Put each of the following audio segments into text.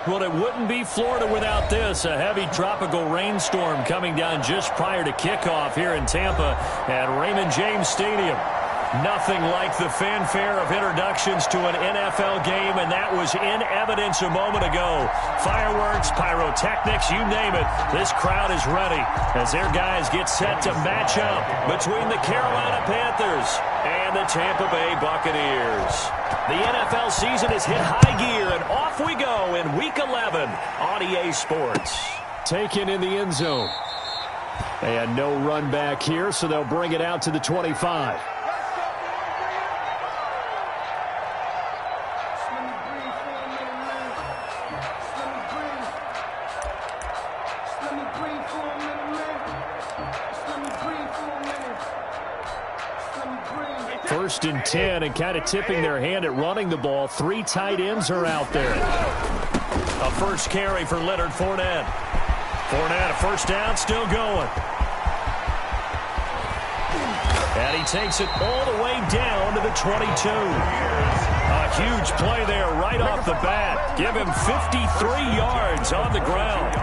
Well, it wouldn't be Florida without this. A heavy tropical rainstorm coming down just prior to kickoff here in Tampa at Raymond James Stadium. Nothing like the fanfare of introductions to an NFL game, and that was in evidence a moment ago. Fireworks, pyrotechnics, you name it. This crowd is ready as their guys get set to match up between the Carolina Panthers and the Tampa Bay Buccaneers. The NFL season has hit high gear, and off we go in Week 11 on EA Sports. Taken in the end zone. And no run back here, so they'll bring it out to the 25. First and 10, and kind of tipping their hand at running the ball. 3 tight ends are out there. A first carry for Leonard Fournette. Fournette, a first down, still going. And he takes it all the way down to the 22. A huge play there right off the bat. Give him 53 yards on the ground.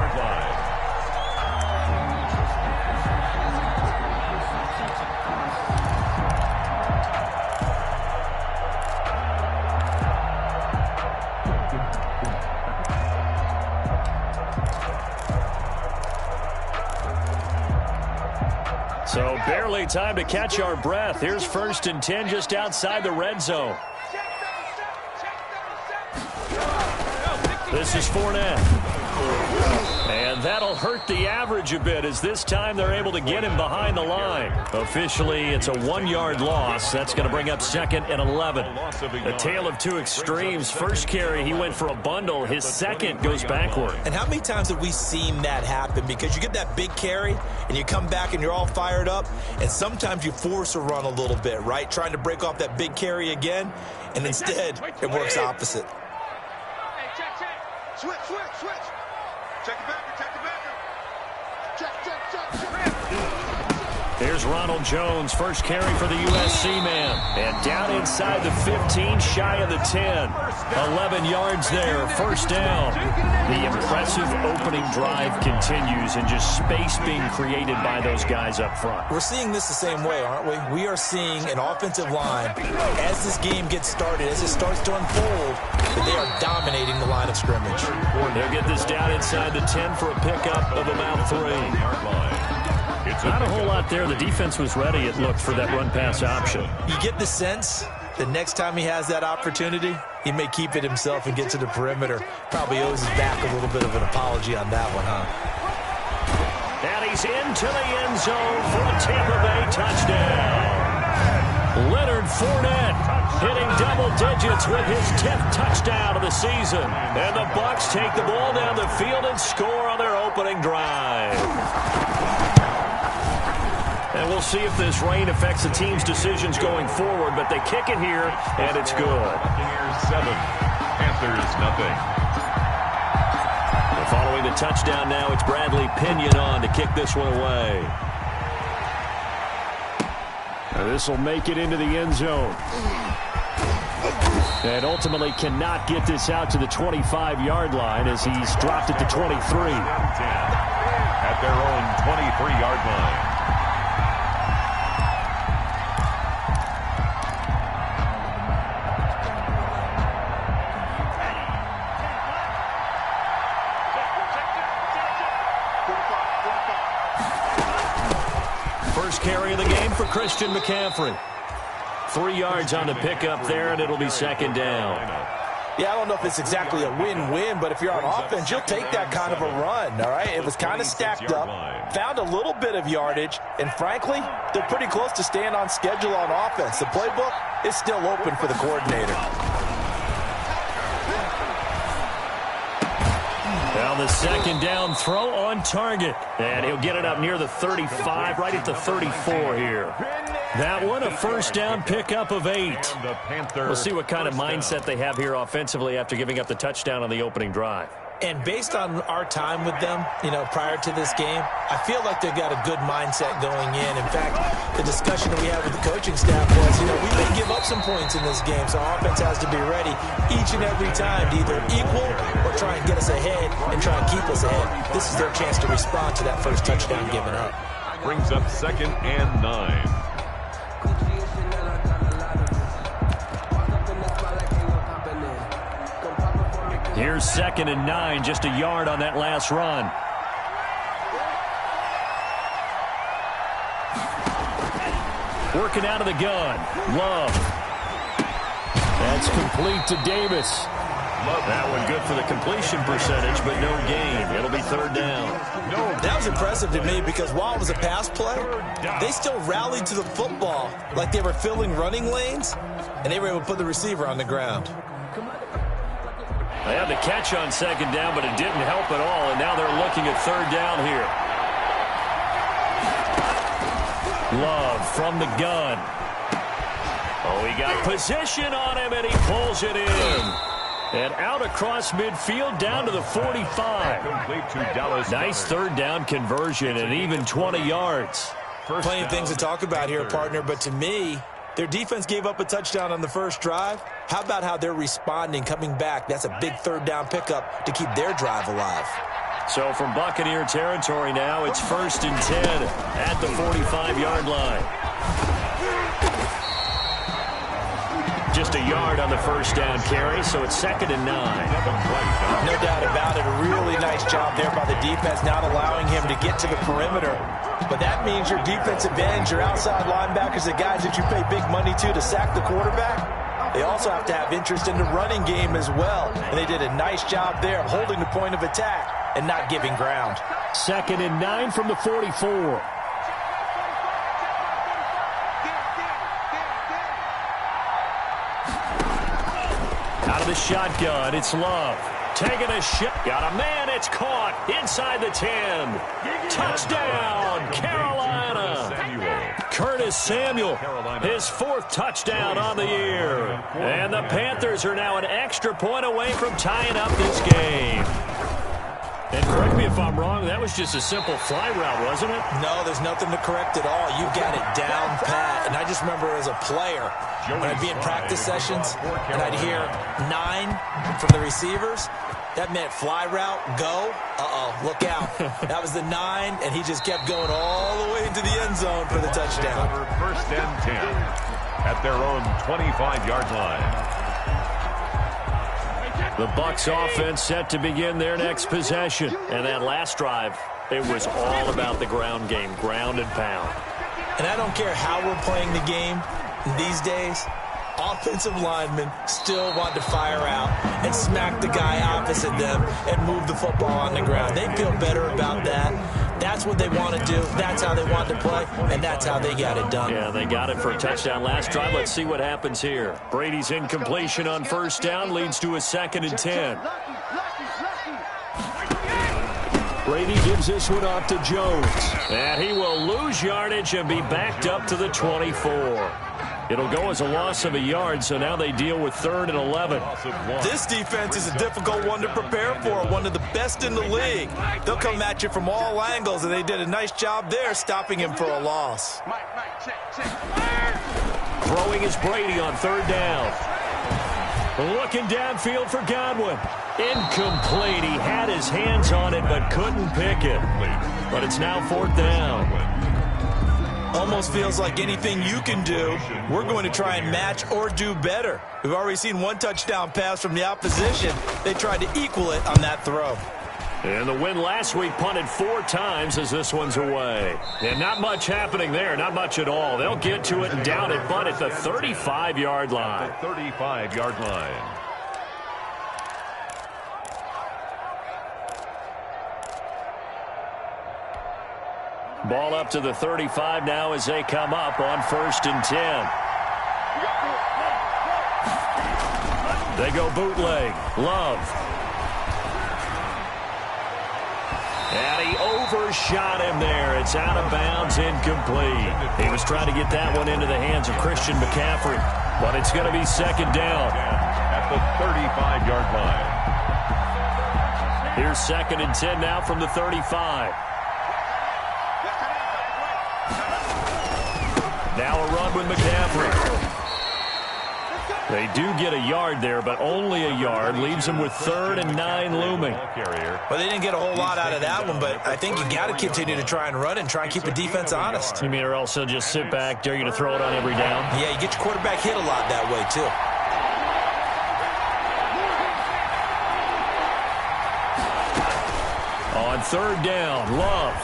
So barely time to catch our breath. Here's first and 10 just outside the red zone. This is Fournette. And that'll hurt the average a bit as this time they're able to get him behind the line. Officially, it's a 1-yard loss. That's going to bring up 2nd and 11. A tale of two extremes. First carry, he went for a bundle. His second goes backward. And how many times have we seen that happen? Because you get that big carry, and you come back and you're all fired up, and sometimes you force a run a little bit, right? Trying to break off that big carry again, and instead it works opposite. Switch. Check it back. Here's Ronald Jones, first carry for the USC man. And down inside the 15, shy of the 10. 11 yards there, first down. The impressive opening drive continues, and just space being created by those guys up front. We're seeing this the same way, aren't we? We are seeing an offensive line, as this game gets started, as it starts to unfold, that they are dominating the line of scrimmage. They'll get this down inside the 10 for a pickup of about 3. Not a whole lot there. The defense was ready, it looked, for that run-pass option. You get the sense that next time he has that opportunity, he may keep it himself and get to the perimeter. Probably owes his back a little bit of an apology on that one, huh? And he's into the end zone for a Tampa Bay touchdown. Leonard Fournette hitting double digits with his 10th touchdown of the season. And the Bucs take the ball down the field and score on their opening drive. And we'll see if this rain affects the team's decisions going forward, but they kick it here, and it's good. Buccaneers 7, Panthers nothing. And following the touchdown now, it's Bradley Pinion on to kick this one away. This will make it into the end zone. And ultimately cannot get this out to the 25-yard line as he's dropped it to 23. At their own 23-yard line. First carry of the game for Christian McCaffrey. 3 yards on the pickup there, and it'll be second down. Yeah, I don't know if it's exactly a win-win, but if you're on offense, you'll take that kind of a run, all right? It was kind of stacked up, found a little bit of yardage, and frankly, they're pretty close to staying on schedule on offense. The playbook is still open for the coordinator. Now the second down throw on target. And he'll get it up near the 35, right at the 34 here. That one, a first down pickup of 8. We'll see what kind of mindset they have here offensively after giving up the touchdown on the opening drive. And based on our time with them, prior to this game, I feel like they've got a good mindset going in. In fact, the discussion that we had with the coaching staff was, we may give up some points in this game, so our offense has to be ready each and every time to either equal or try and get us ahead and try and keep us ahead. This is their chance to respond to that first touchdown given up. Brings up 2nd and 9. Here's 2nd and 9, just a yard on that last run. Working out of the gun. Love. That's complete to Davis. That one good for the completion percentage, but no gain. It'll be 3rd down. That was impressive to me because while it was a pass play, they still rallied to the football like they were filling running lanes, and they were able to put the receiver on the ground. They had the catch on 2nd down, but it didn't help at all, and now they're looking at 3rd down here. Love from the gun. Oh, he got position on him, and he pulls it in. And out across midfield down to the 45. Nice 3rd down conversion and even 20 yards. Plenty of things to talk about here, partner, but to me, their defense gave up a touchdown on the first drive. How about how they're responding, coming back? That's a big 3rd down pickup to keep their drive alive. So from Buccaneer territory now, it's 1st and 10 at the 45-yard line. Just a yard on the first down carry, so it's 2nd and 9. No doubt about it. A really nice job there by the defense, not allowing him to get to the perimeter. But that means your defensive ends, your outside linebackers, the guys that you pay big money to sack the quarterback, they also have to have interest in the running game as well. And they did a nice job there of holding the point of attack and not giving ground. 2nd and 9 from the 44. Out of the shotgun, it's Love. Taking a shot. Got a man, it's caught. Inside the 10. Touchdown, Carolina. Curtis Samuel, his 4th touchdown on the year. And the Panthers are now an extra point away from tying up this game. And correct me if I'm wrong, that was just a simple fly route, wasn't it? No, there's nothing to correct at all. You got it down pat. And I just remember as a player, when I'd be in practice sessions and I'd hear 9 from the receivers, that meant fly route, go. Look out. That was the 9, and he just kept going all the way into the end zone for the touchdown. 1st and 10 at their own 25-yard line. The Bucs offense set to begin their next possession. And that last drive, it was all about the ground game, ground and pound. And I don't care how we're playing the game these days, offensive linemen still want to fire out and smack the guy opposite them and move the football on the ground. They feel better about that. That's what they want to do. That's how they want to play, and that's how they got it done. Yeah, they got it for a touchdown last drive. Let's see what happens here. Brady's incompletion on 1st down leads to a 2nd and 10. Brady gives this one off to Jones. And he will lose yardage and be backed up to the 24. It'll go as a loss of a yard, so now they deal with 3rd and 11. This defense is a difficult one to prepare for, one of the best in the league. They'll come at you from all angles, and they did a nice job there stopping him for a loss. Throwing is Brady on 3rd down. Looking downfield for Godwin. Incomplete. He had his hands on it but couldn't pick it. But it's now 4th down. Almost feels like anything you can do, we're going to try and match or do better. We've already seen 1 touchdown pass from the opposition. They tried to equal it on that throw. And the win last week punted 4 times as this one's away. And not much happening there, not much at all. They'll get to it and down it, but at the 35-yard line. The 35-yard line. Ball up to the 35 now as they come up on 1st and 10. They go bootleg. Love. And he overshot him there. It's out of bounds, incomplete. He was trying to get that one into the hands of Christian McCaffrey, but it's going to be 2nd down. At the 35-yard line. Here's 2nd and 10 now from the 35. Now a run with McCaffrey. They do get a yard there, but only a yard. Leaves them with 3rd and 9 looming. Well, they didn't get a whole lot out of that one, but I think you got to continue to try and run and try and keep the defense honest. You mean or else they'll just sit back, dare you to throw it on every down? Yeah, you get your quarterback hit a lot that way, too. On 3rd down, Love.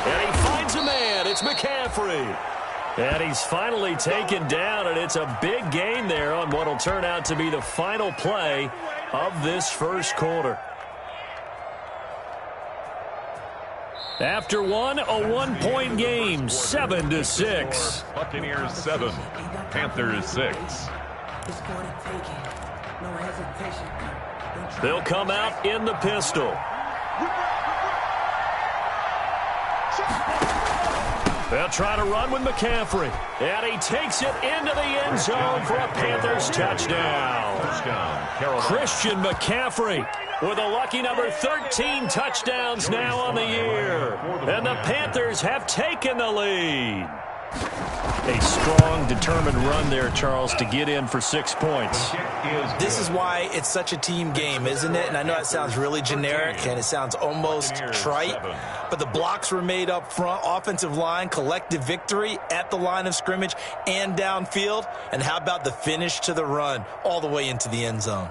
And he finds a man. It's McCaffrey. And he's finally taken down, and it's a big gain there on what will turn out to be the final play of this first quarter. After one, a 1-point game, 7-6. Buccaneers 7, Panthers 6. They'll come out in the pistol. They'll try to run with McCaffrey. And he takes it into the end zone for a Panthers touchdown. Christian McCaffrey with a lucky number 13 touchdowns now on the year. And the Panthers have taken the lead. A strong, determined run there, Charles, to get in for 6 points. This is why it's such a team game, isn't it? And I know it sounds really generic and it sounds almost trite, but the blocks were made up front, offensive line, collective victory at the line of scrimmage and downfield. And how about the finish to the run all the way into the end zone?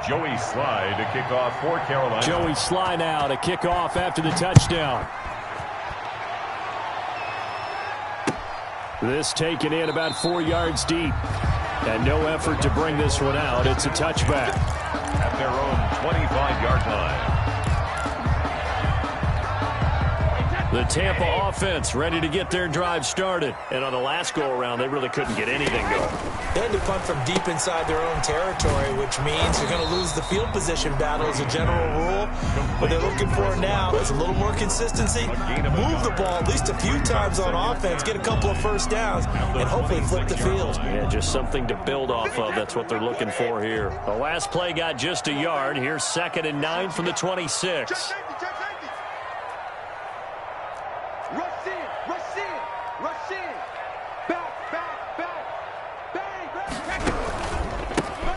Joey Sly to kick off for Carolina. Joey Sly now to kick off after the touchdown. This taken in about 4 yards deep. And no effort to bring this one out. It's a touchback. At their own 25-yard line. The Tampa offense ready to get their drive started. And on the last go-around, they really couldn't get anything going. They had to punt from deep inside their own territory, which means you're going to lose the field position battle as a general rule. What they're looking for now is a little more consistency, move the ball at least a few times on offense, get a couple of first downs, and hopefully flip the field. Yeah, just something to build off of. That's what they're looking for here. The last play got just a yard. Here's 2nd and 9 from the 26.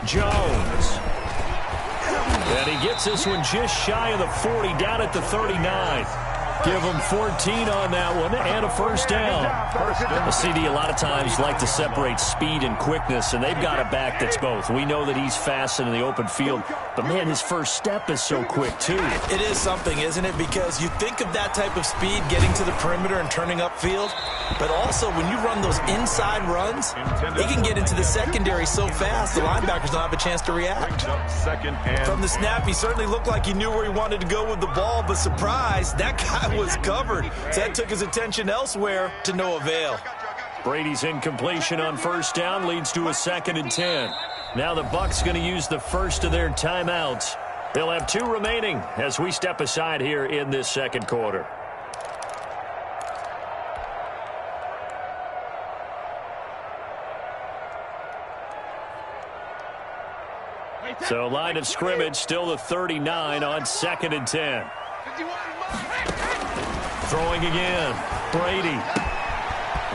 Jones. And he gets this one just shy of the 40, down at the 39. Give him 14 on that one and a first down. The CD a lot of times like to separate speed and quickness, and they've got a back that's both. We know that he's fast in the open field, but, man, his first step is so quick, too. It is something, isn't it? Because you think of that type of speed getting to the perimeter and turning upfield, but also when you run those inside runs, he can get into the secondary so fast the linebackers don't have a chance to react. From the snap, he certainly looked like he knew where he wanted to go with the ball, but surprise, that guy was covered. So that took his attention elsewhere to no avail. Brady's incompletion on first down leads to a 2nd and 10. Now the Bucs going to use the first of their timeouts. They'll have 2 remaining as we step aside here in this second quarter. So line of scrimmage still the 39 on 2nd and 10. Throwing again. Brady.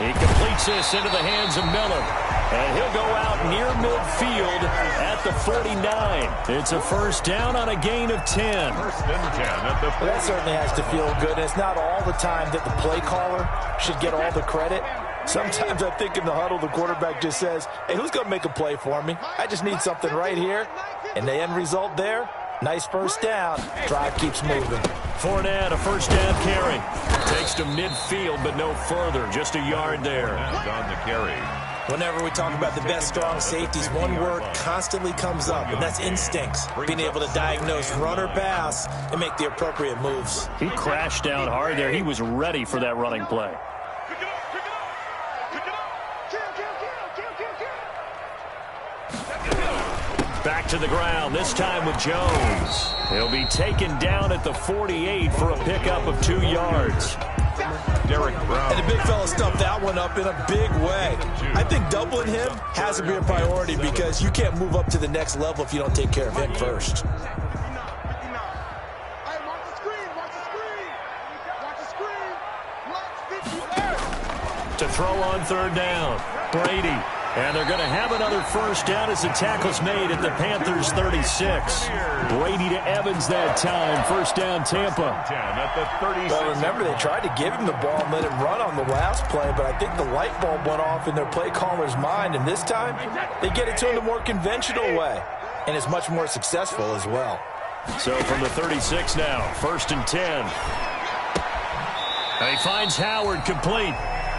He completes this into the hands of Miller. And he'll go out near midfield at the 49. It's a first down on a gain of 10. First and 10 at the 49. That certainly has to feel good. And it's not all the time that the play caller should get all the credit. Sometimes I think in the huddle, the quarterback just says, hey, who's going to make a play for me? I just need something right here. And the end result there, nice first down. Drive keeps moving. Fournette, a first down carry. Takes to midfield, but no further. Just a yard there. On the carry. Whenever we talk about the best strong safeties, one word constantly comes up, and that's instincts. Being able to diagnose run or pass and make the appropriate moves. He crashed down hard there. He was ready for that running play. Back to the ground, this time with Jones. He'll be taken down at the 48 for a pickup of 2 yards. Derek Brown. And the big fella stuffed that one up in a big way. I think doubling him has to be a priority because you can't move up to the next level if you don't take care of him first. To throw on third down, Brady. And they're going to have another first down as the tackle's made at the Panthers' 36. Brady to Evans that time. First down, Tampa. Well, remember, they tried to give him the ball and let him run on the last play, but I think the light bulb went off in their play caller's mind, and this time they get it to him the more conventional way, and it's much more successful as well. So from the 36 now, 1st and 10. And he finds Howard complete.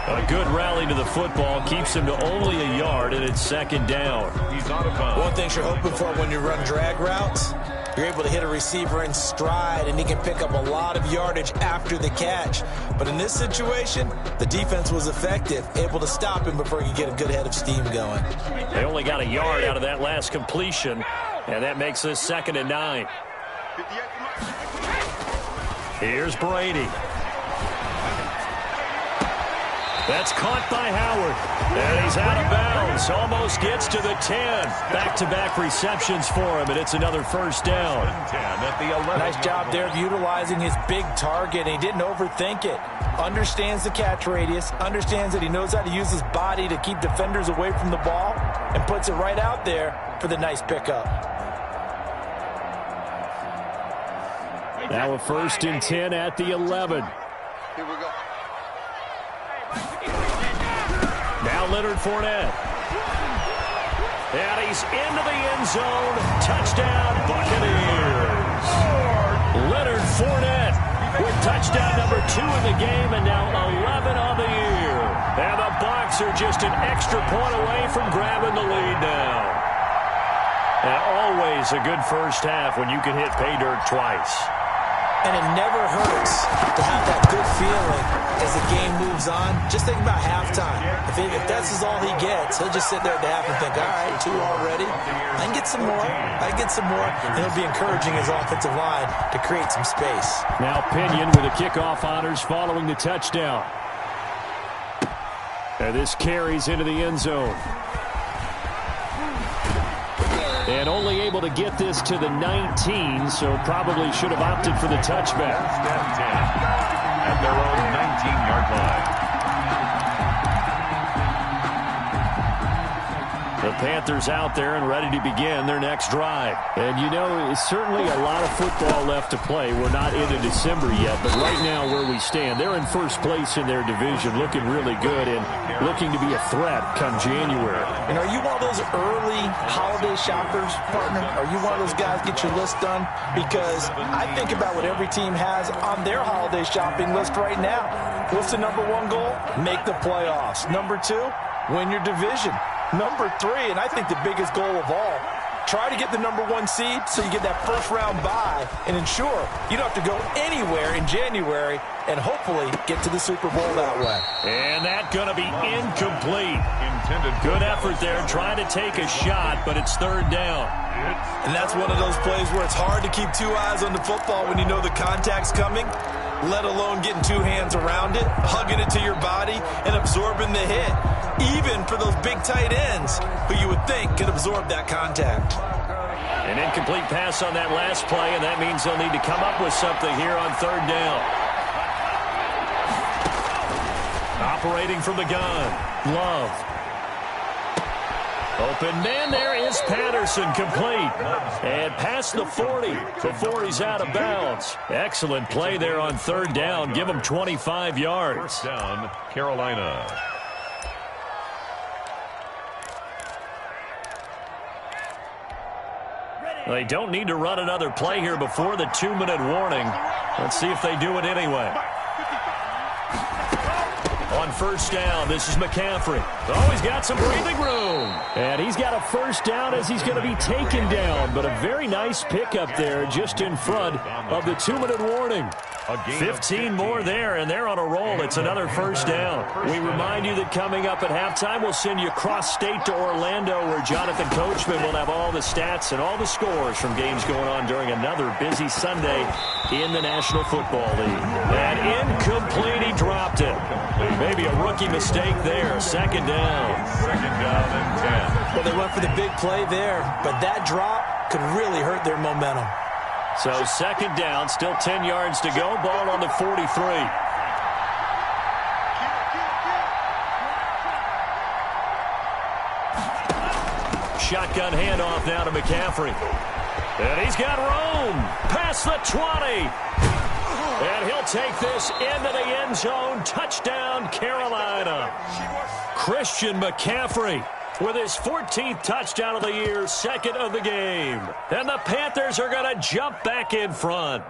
A good rally to the football keeps him to only a yard, and it's 2nd down. He's out of bounds. One thing you're hoping for when you run drag routes, you're able to hit a receiver in stride, and he can pick up a lot of yardage after the catch. But in this situation, the defense was effective, able to stop him before he could get a good head of steam going. They only got a yard out of that last completion, and that makes this 2nd and 9. Here's Brady. That's caught by Howard. And he's out of bounds. Almost gets to the 10. Back-to-back receptions for him, and it's another first down. Nice job there of utilizing his big target. He didn't overthink it. Understands the catch radius. Understands that he knows how to use his body to keep defenders away from the ball. And puts it right out there for the nice pickup. Now a 1st and 10 at the 11. Here we go. Now Leonard Fournette. And he's into the end zone. Touchdown, Buccaneers. Leonard Fournette with touchdown number 2 in the game and now 11 on the year. And the Bucs are just an extra point away from grabbing the lead now. And always a good first half when you can hit pay dirt twice. And it never hurts to have that good feeling as the game moves on. Just think about halftime. If that's all he gets, he'll just sit there at the half and think, all right, 2 already. I can get some more. I can get some more. And he'll be encouraging his offensive line to create some space. Now Pinion with the kickoff honors following the touchdown. And this carries into the end zone. And only able to get this to the 19, so probably should have opted for the touchback. At their own 19-yard line. The Panthers out there and ready to begin their next drive. And you know, it's certainly a lot of football left to play. We're not into December yet, but right now where we stand, they're in first place in their division, looking really good and looking to be a threat come January. And are you one of those early holiday shoppers, partner? Are you one of those guys get your list done? Because I think about what every team has on their holiday shopping list right now. What's the number 1 goal? Make the playoffs. Number 2, win your division. Number 3, and I think the biggest goal of all, try to get the number 1 seed so you get that first-round bye and ensure you don't have to go anywhere in January and hopefully get to the Super Bowl that way. And that's going to be incomplete. Good effort there trying to take a shot, but it's 3rd down. And that's one of those plays where it's hard to keep 2 eyes on the football when you know the contact's coming, let alone getting 2 hands around it, hugging it to your body, and absorbing the hit. Even for those big tight ends who you would think could absorb that contact. An incomplete pass on that last play, and that means they'll need to come up with something here on 3rd down. Operating from the gun, Love. Open man, there is Patterson, complete. And past the 40 before he's out of bounds. Excellent play there on 3rd down. Give him 25 yards. First down, Carolina. They don't need to run another play here before the 2-minute warning. Let's see if they do it anyway. On first down. This is McCaffrey. Oh, he's got some breathing room. And he's got a first down as he's going to be taken down. But a very nice pickup there just in front of the 2-minute warning. 15 more there, and they're on a roll. It's another first down. We remind you that coming up at halftime, we'll send you cross-state to Orlando, where Jonathan Coachman will have all the stats and all the scores from games going on during another busy Sunday in the National Football League. And incomplete, he dropped it. Maybe a rookie mistake there. Second down. Second down and 10. Well, they went for the big play there, but that drop could really hurt their momentum. So second down, still 10 yards to go. Ball on the 43. Shotgun handoff now to McCaffrey. And he's got room. Past the 20. And he'll take this into the end zone. Touchdown, Carolina. Christian McCaffrey with his 14th touchdown of the year, second of the game. And the Panthers are going to jump back in front.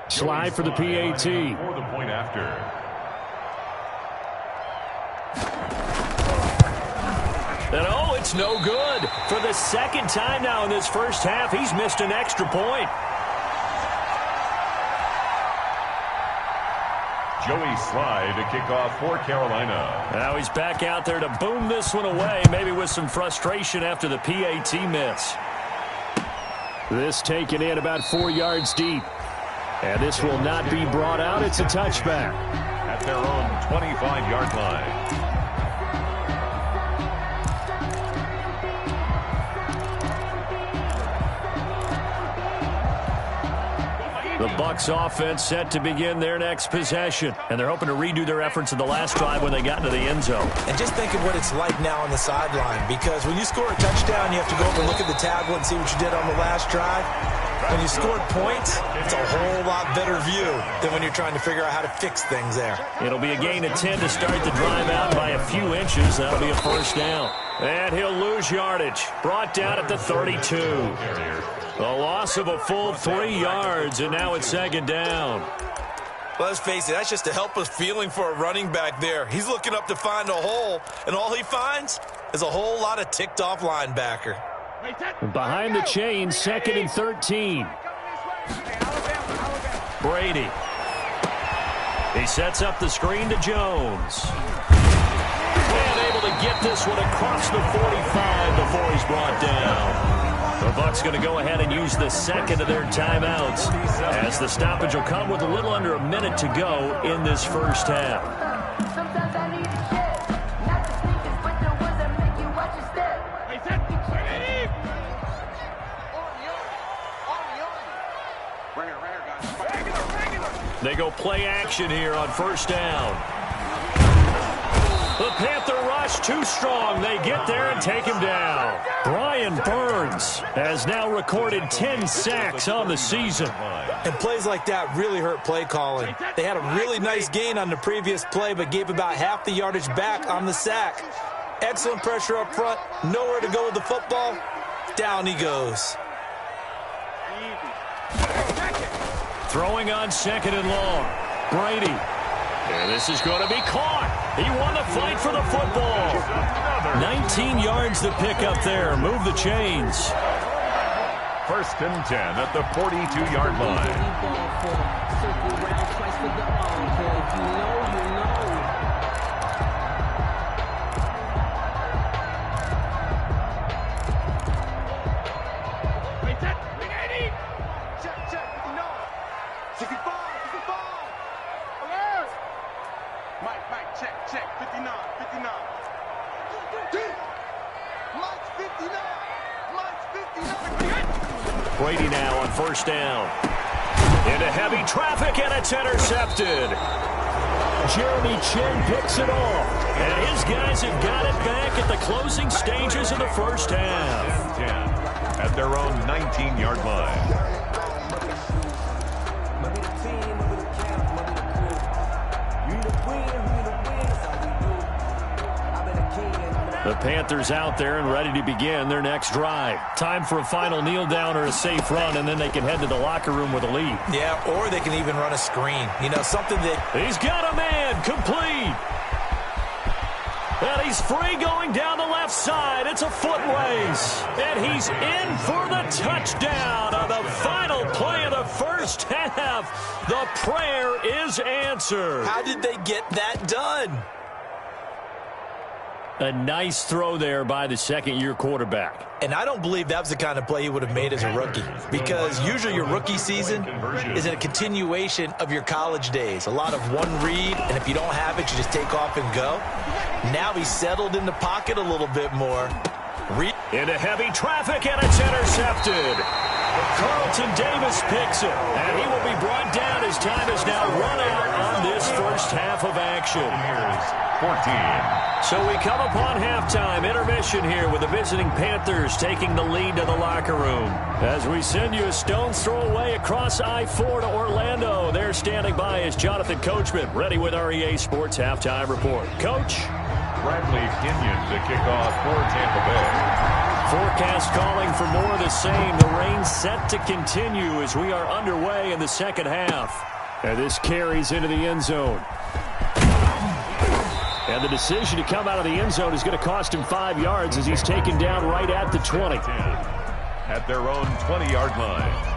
Slide for the PAT. For the point after. And oh, it's no good. For the second time now in this first half, he's missed an extra point. Joey Slye to kick off for Carolina. Now he's back out there to boom this one away, maybe with some frustration after the PAT miss. This taken in about 4 yards deep. And this will not be brought out. It's a touchback. At their own 25-yard line. The Bucs offense set to begin their next possession. And they're hoping to redo their efforts in the last drive when they got into the end zone. And just think of what it's like now on the sideline, because when you score a touchdown, you have to go over and look at the tablet and see what you did on the last drive. When you scored points, it's a whole lot better view than when you're trying to figure out how to fix things there. It'll be a gain of 10 to start the drive out by a few inches. That'll be a first down. And he'll lose yardage. Brought down at the 32. A loss of a full 3 yards, and now it's second down. Let's face it, that's just a helpless feeling for a running back there. He's looking up to find a hole, and all he finds is a whole lot of ticked-off linebacker. Behind the chain, second and 13. Brady. He sets up the screen to Jones. And able to get this one across the 45 before he's brought down. The Bucs going to go ahead and use the second of their timeouts, as the stoppage will come with a little under a minute to go in this first half. They go play action here on first down. The Panther rush too strong. They get there and take him down. Brian Burns has now recorded 10 sacks on the season. And plays like that really hurt play calling. They had a really nice gain on the previous play, but gave about half the yardage back on the sack. Excellent pressure up front. Nowhere to go with the football. Down he goes. Throwing on second and long. Brady. And this is going to be caught. He won the fight for the football. 19 yards to pick up there. Move the chains. First and 10 at the 42-yard line. Brady now on first down. Into heavy traffic, and it's intercepted. Jeremy Chin picks it off. And his guys have got it back at the closing stages of the first half. 10 at their own 19-yard line. The Panthers out there and ready to begin their next drive. Time for a final kneel down or a safe run, and then they can head to the locker room with a lead. Yeah, or they can even run a screen. You know, something that... He's got a man, complete. And he's free going down the left side. It's a foot race. And he's in for the touchdown on the final play of the first half. The prayer is answered. How did they get that done? A nice throw there by the second-year quarterback. And I don't believe that was the kind of play he would have made as a rookie, because usually your rookie season is a continuation of your college days. A lot of one read, and if you don't have it, you just take off and go. Now he's settled in the pocket a little bit more. Into heavy traffic, and it's intercepted. Carlton Davis picks it, and he will be brought down as time is now run out on this first half of action. Here's 14. So we come upon halftime intermission here with the visiting Panthers taking the lead to the locker room. As we send you a stone's throw away across I-4 to Orlando. There standing by is Jonathan Coachman, ready with our EA Sports Halftime Report. Coach? Bradley Kenyon to kick off for Tampa Bay. Forecast calling for more of the same. The rain set to continue as we are underway in the second half. And this carries into the end zone. And the decision to come out of the end zone is going to cost him 5 yards as he's taken down right at the 20. At their own 20-yard line.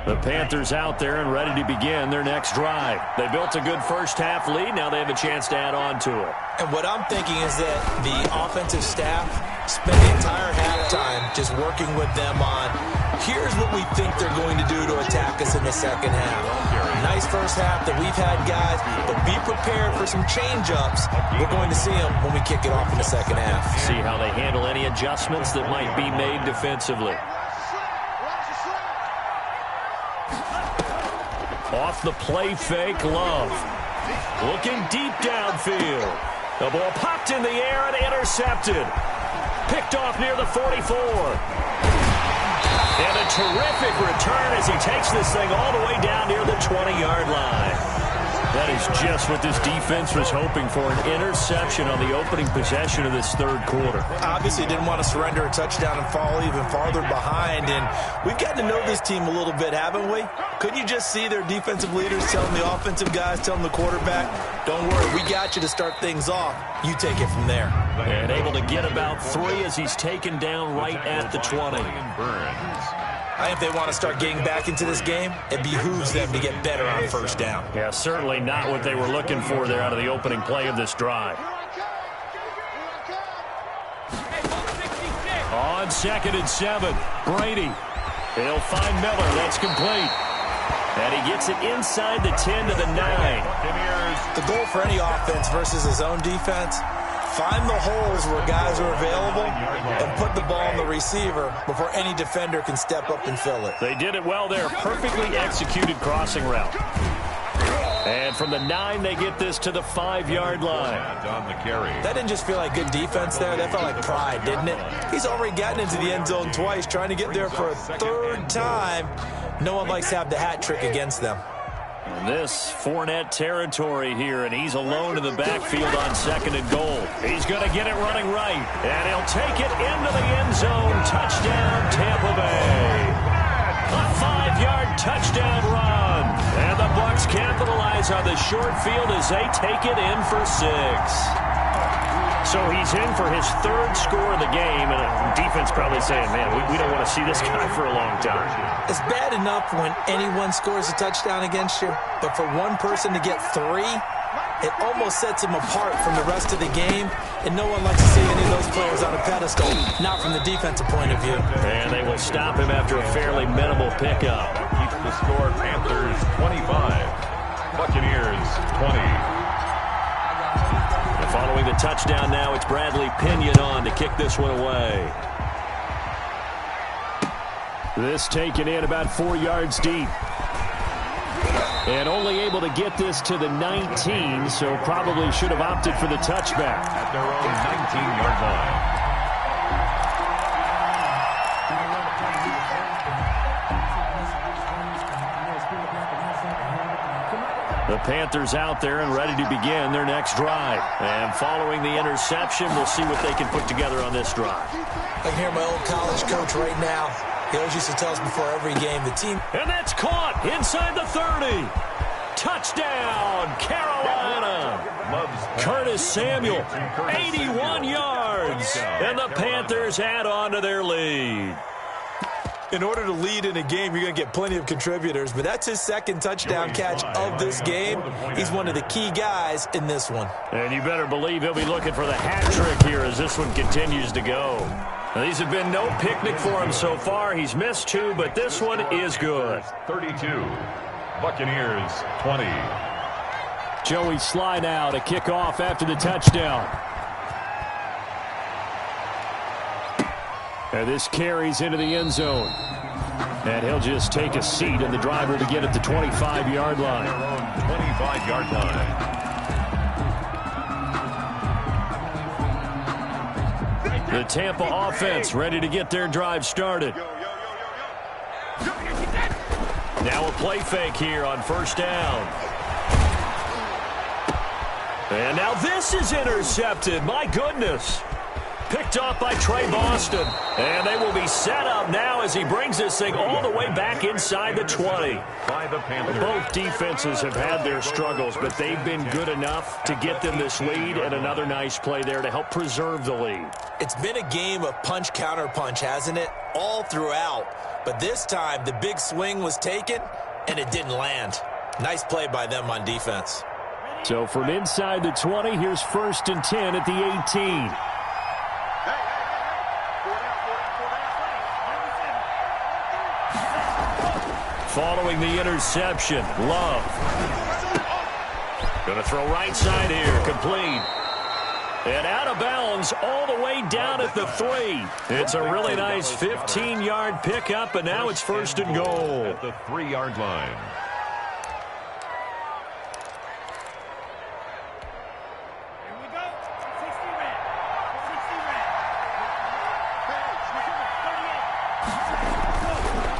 The Panthers out there and ready to begin their next drive. They built a good first-half lead. Now they have a chance to add on to it. And what I'm thinking is that the offensive staff spent the entire halftime just working with them on, here's what we think they're going to do to attack us in the second half. Nice first half that we've had, guys, but be prepared for some change-ups. We're going to see them when we kick it off in the second half. See how they handle any adjustments that might be made defensively. Off the play fake, Love. Looking deep downfield. The ball popped in the air and intercepted. Picked off near the 44. And a terrific return as he takes this thing all the way down near the 20-yard line. That is just what this defense was hoping for, an interception on the opening possession of this third quarter. Obviously didn't want to surrender a touchdown and fall even farther behind, and we've gotten to know this team a little bit, haven't we? Couldn't you just see their defensive leaders telling the offensive guys, telling the quarterback, don't worry, we got you to start things off. You take it from there. And able to get about 3 as he's taken down right at the 20. I think if they want to start getting back into this game, it behooves them to get better on first down. Yeah, certainly not what they were looking for there out of the opening play of this drive. On 2nd and 7, Brady. He'll find Miller. That's complete. And he gets it inside the 10 to the 9. The goal for any offense versus his own defense, find the holes where guys are available and put the ball on the receiver before any defender can step up and fill it. They did it well there. Perfectly executed crossing route. And from the 9, they get this to the 5-yard line. On the carry. That didn't just feel like good defense there. That felt like pride, didn't it? He's already gotten into the end zone twice, trying to get there for a 3rd time. No one likes to have the hat trick against them. And this Fournette territory here, and he's alone in the backfield on 2nd and goal. He's going to get it running right, and he'll take it into the end zone. Touchdown, Tampa Bay. A 5-yard touchdown run. And the Bucs capitalize on the short field as they take it in for 6. So he's in for his 3rd score of the game, and the defense probably saying, man, we don't want to see this guy for a long time. It's bad enough when anyone scores a touchdown against you, but for one person to get 3, it almost sets him apart from the rest of the game, and no one likes to see any of those players on a pedestal, not from the defensive point of view. And they will stop him after a fairly minimal pickup. Keeps the score Panthers 25, Buccaneers 20. Following the touchdown now, it's Bradley Pinion on to kick this one away. This taken in about 4 yards deep. And only able to get this to the 19, so probably should have opted for the touchback. At their own 19-yard line. The Panthers out there and ready to begin their next drive. And following the interception, we'll see what they can put together on this drive. I can hear my old college coach right now. He always used to tell us before every game, the team... And that's caught inside the 30. Touchdown, Carolina. Curtis Samuel, 81 yards. And the Panthers add on to their lead. In order to lead in a game, you're going to get plenty of contributors, but that's his second touchdown catch of this game. He's one of the key guys in this one. And you better believe he'll be looking for the hat trick here as this one continues to go. Now, these have been no picnic for him so far. He's missed 2, but this one is good. 32, Buccaneers 20. Joey Sly now to kick off after the touchdown. And this carries into the end zone. And he'll just take a seat, and the drive will begin at the 25-yard line. 25-yard line. The Tampa offense ready to get their drive started. Now a play fake here on first down. And now this is intercepted. My goodness. Picked off by Trey Boston. And they will be set up now as he brings this thing all the way back inside the 20. By the Panthers. Both defenses have had their struggles, but they've been good enough to get them this lead, and another nice play there to help preserve the lead. It's been a game of punch-counter-punch, hasn't it? All throughout. But this time, the big swing was taken, and it didn't land. Nice play by them on defense. So from inside the 20, here's 1st and 10 at the 18. Following the interception, Love. Going to throw right side here, complete. And out of bounds all the way down at the 3. It's a really nice 15-yard pickup, and now it's 1st and goal. At the 3-yard line.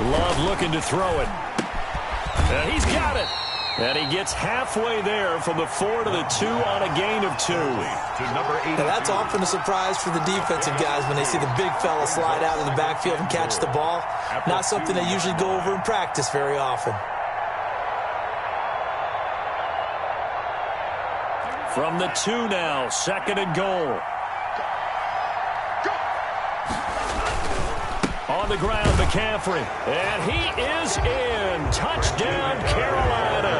Love looking to throw it. And he's got it. And he gets halfway there from the 4 to the 2 on a gain of 2. Now that's often a surprise for the defensive guys when they see the big fella slide out of the backfield and catch the ball. Not something they usually go over in practice very often. From the 2 now, 2nd and goal. On the ground, McCaffrey. And he is in. Touchdown, Carolina.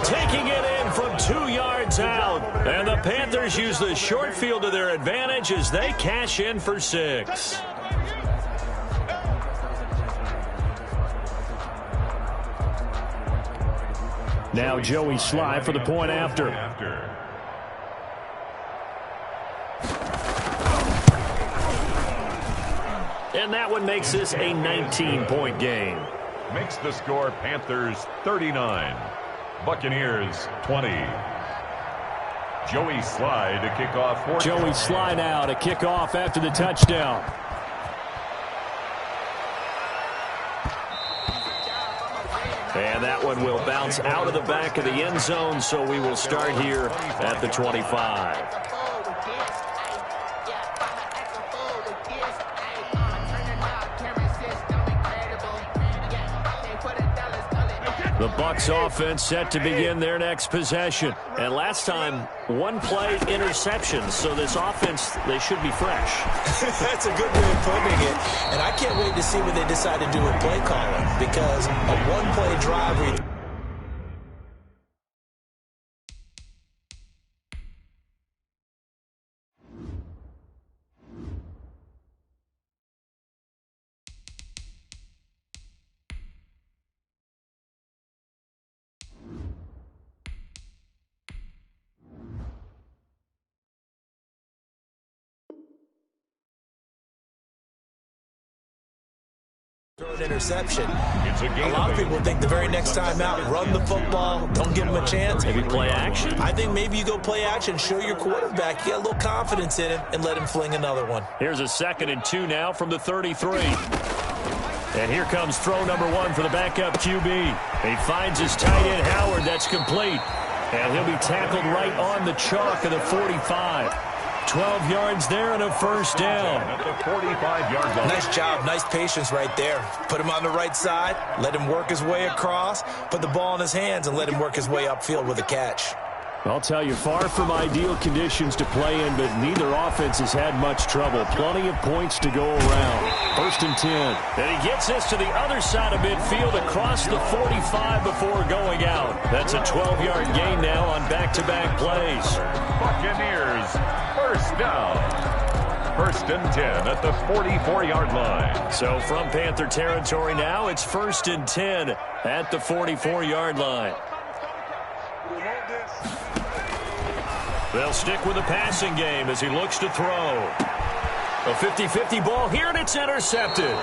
Taking it in from 2 yards out. And the Panthers use the short field to their advantage as they cash in for 6. Now Joey Sly for the point after. And that one makes this a 19-point game. Makes the score Panthers 39, Buccaneers 20. Joey Sly to kick off. Joey Sly now to kick off after the touchdown. And that one will bounce out of the back of the end zone, so we will start here at the 25. The Bucs offense set to begin their next possession. And last time, 1 play interception. So this offense, they should be fresh. That's a good way of putting it. And I can't wait to see what they decide to do with play calling. Because a 1-play drive where an interception. A lot of people think the very next time out, run the football, don't give them a chance. Maybe play action? I think maybe you go play action, show your quarterback, you get a little confidence in him, and let him fling another one. Here's a 2nd and 2 now from the 33. And here comes throw number 1 for the backup QB. He finds his tight end, Howard. That's complete. And he'll be tackled right on the chalk of the 45. 12 yards there and a first down. At the 45-yard line. Nice job. Nice patience right there. Put him on the right side. Let him work his way across. Put the ball in his hands and let him work his way upfield with a catch. I'll tell you, far from ideal conditions to play in, but neither offense has had much trouble. Plenty of points to go around. 1st and 10. And he gets this to the other side of midfield across the 45 before going out. That's a 12-yard gain now on back-to-back plays. Buccaneers, first down. 1st and 10 at the 44-yard line. So from Panther territory now, it's 1st and 10 at the 44-yard line. They'll stick with the passing game as he looks to throw. A 50-50 ball here, and it's intercepted.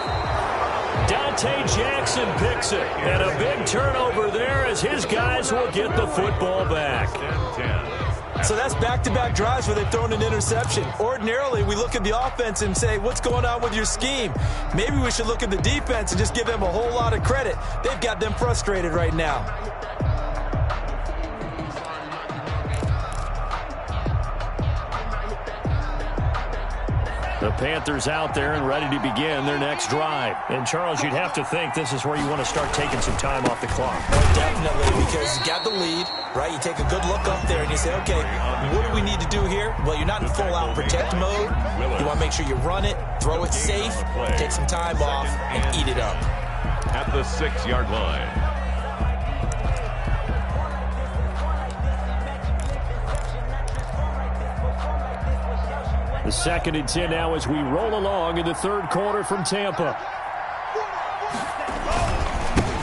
Dante Jackson picks it. And a big turnover there as his guys will get the football back. So that's back-to-back drives where they've thrown an interception. Ordinarily, we look at the offense and say, what's going on with your scheme? Maybe we should look at the defense and just give them a whole lot of credit. They've got them frustrated right now. The Panthers out there and ready to begin their next drive. And, Charles, you'd have to think this is where you want to start taking some time off the clock. Oh, definitely, because you got the lead, right? You take a good look up there and you say, okay, what do we need to do here? Well, you're not in full-out protect mode. You want to make sure you run it, throw it safe, take some time off, and eat it up. At the 6-yard line. The 2nd and 10 now as we roll along in the 3rd quarter from Tampa.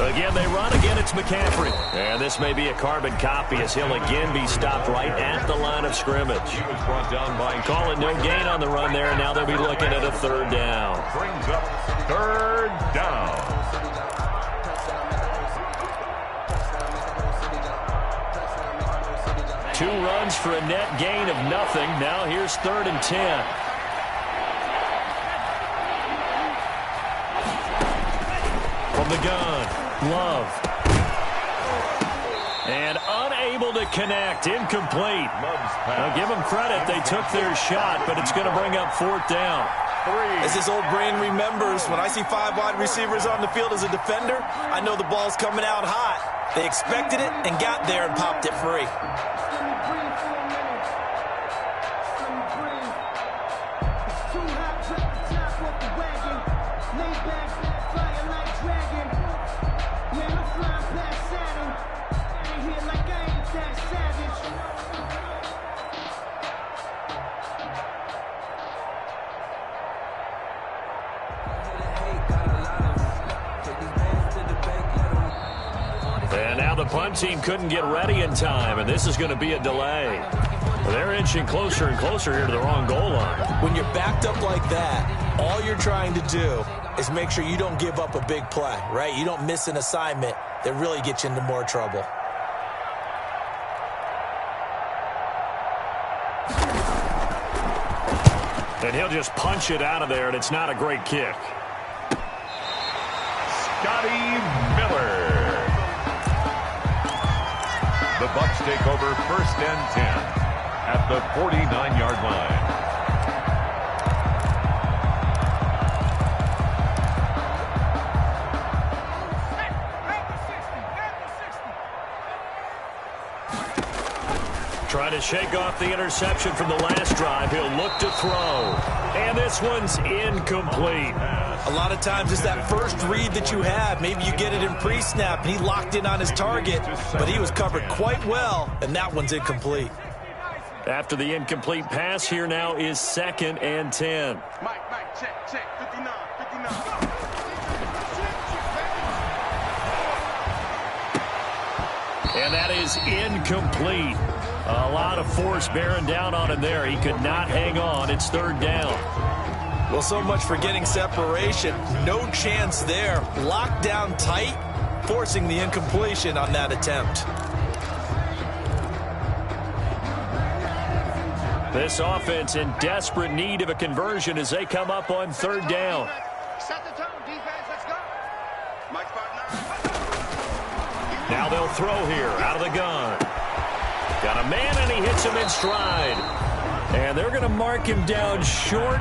Again, they run. Again, it's McCaffrey. And this may be a carbon copy as he'll again be stopped right at the line of scrimmage. He was brought down by Call it no gain on the run there, and now they'll be looking at a 3rd down. Brings up 3rd down. Two runs for a net gain of nothing. Now here's 3rd and 10. From the gun, Love. And unable to connect, incomplete. Now give them credit, they took their shot, but it's going to bring up 4th down. As this old brain remembers, when I see 5 wide receivers on the field as a defender, I know the ball's coming out hot. They expected it and got there and popped it free. And now the punt team couldn't get ready in time, and this is going to be a delay. They're inching closer and closer here to the wrong goal line. When you're backed up like that, all you're trying to do is make sure you don't give up a big play, right? You don't miss an assignment that really gets you into more trouble. And he'll just punch it out of there, and it's not a great kick. Scotty Miller. The Bucs take over 1st and 10 at the 49-yard line. Trying to shake off the interception from the last drive. He'll look to throw. And this one's incomplete. A lot of times it's that first read that you have. Maybe you get it in pre-snap, and he locked in on his target, but he was covered quite well, and that one's incomplete. After the incomplete pass, here now is 2nd and 10. Mike, check, 59. And that is incomplete. A lot of force bearing down on him there. He could not hang on. It's 3rd down. Well, so much for getting separation. No chance there. Locked down tight, forcing the incompletion on that attempt. This offense in desperate need of a conversion as they come up on 3rd down. Set the tone, defense, let's go. Now they'll throw here out of the gun. Got a man, and he hits him in stride. And they're going to mark him down short,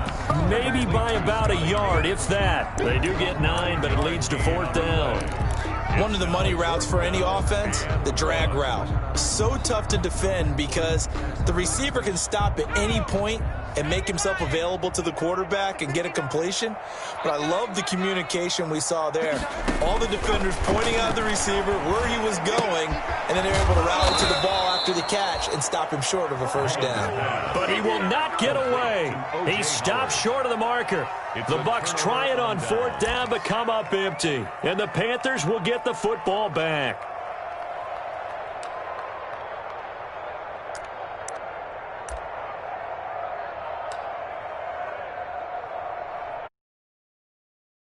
maybe by about a yard, if that. They do get 9, but it leads to 4th down. One of the money routes for any offense, the drag route. So tough to defend because the receiver can stop at any point and make himself available to the quarterback and get a completion. But I love the communication we saw there. All the defenders pointing out the receiver, where he was going, and then they're able to rally to the ball after the catch and stop him short of a 1st down. But he will not get away. He stops short of the marker. The Bucs try it on 4th down, but come up empty. And the Panthers will get the football back.